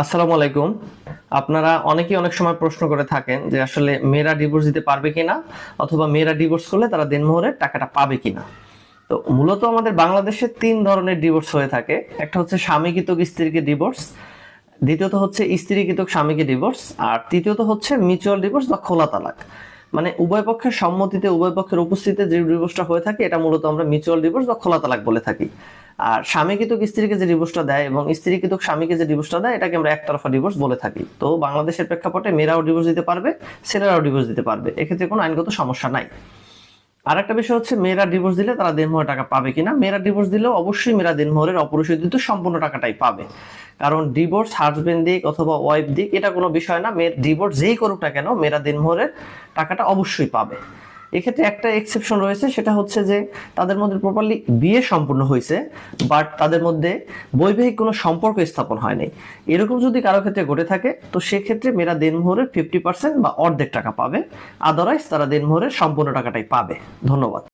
আসসালামু আলাইকুম। আপনারা অনেকেই অনেক সময় প্রশ্ন করে থাকেন যে আসলে মেয়েরা ডিভোর্স দিতে পারবে কিনা, অথবা মেয়েরা ডিভোর্স করলে তারা দেনমোহরের টাকাটা পাবে কিনা। তো মূলত আমাদের বাংলাদেশে তিন ধরনের ডিভোর্স হয়ে থাকে। একটা হচ্ছে স্বামীকৃতক স্ত্রীকে ডিভোর্স, দ্বিতীয়ত হচ্ছে স্ত্রীকৃতক স্বামীকে ডিভোর্স, আর তৃতীয়ত হচ্ছে মিউচুয়াল ডিভোর্স বা খোলা তালাক। মানে উভয় পক্ষের সম্মতিতে, উভয় পক্ষের উপস্থিতিতে যে ডিভোর্সটা হয়ে থাকে এটা মূলত আমরা মিউচুয়াল ডিভোর্স বা খোলা তালাক বলে থাকি। আর স্বামীকৃতক স্ত্রীকে যে ডিভোর্সটা দেয় এবং স্ত্রীকৃতক স্বামীকে যে ডিভোর্সটা দেয় এটাকে আমরা একতরফা ডিভোর্স বলে থাকি। তো বাংলাদেশের প্রেক্ষাপটে মেয়েরাও ডিভোর্স দিতে পারবে, ছেলেরাও ডিভোর্স দিতে পারবে, এক্ষেত্রে কোনো আইনগত সমস্যা নাই। আর একটা বিষয় হচ্ছে মেয়েরা ডিভোর্স দিলে তারা দেনমোহরের টাকা পাবে কিনা। মেয়েরা ডিভোর্স দিলেও অবশ্যই মেয়েরা দেনমোহরের অপরিশোধিত সম্পূর্ণ টাকাটাই পাবে। কারণ ডিভোর্স হাজবেন্ড দিক অথবা ওয়াইফ দিক এটা কোনো বিষয় না, মেয়ের ডিভোর্স যেই করুক না কেন মেয়েরা দেনমোহরের টাকাটা অবশ্যই পাবে। এক্ষেত্রে একটা এক্সেপশন রয়েছে, সেটা হচ্ছে যে তাদের মধ্যে প্রপারলি বিয়ে সম্পূর্ণ হয়েছে, বাট তাদের মধ্যে বৈবাহিক কোনো সম্পর্ক স্থাপন হয়নি। এরকম যদি কারো ক্ষেত্রে ঘটে থাকে তো সেক্ষেত্রে মেয়েরা দেনমোহরের 50% বা অর্ধেক টাকা পাবে, আদারওয়াইজ তারা দেনমোহরের সম্পূর্ণ টাকাটাই পাবে। ধন্যবাদ।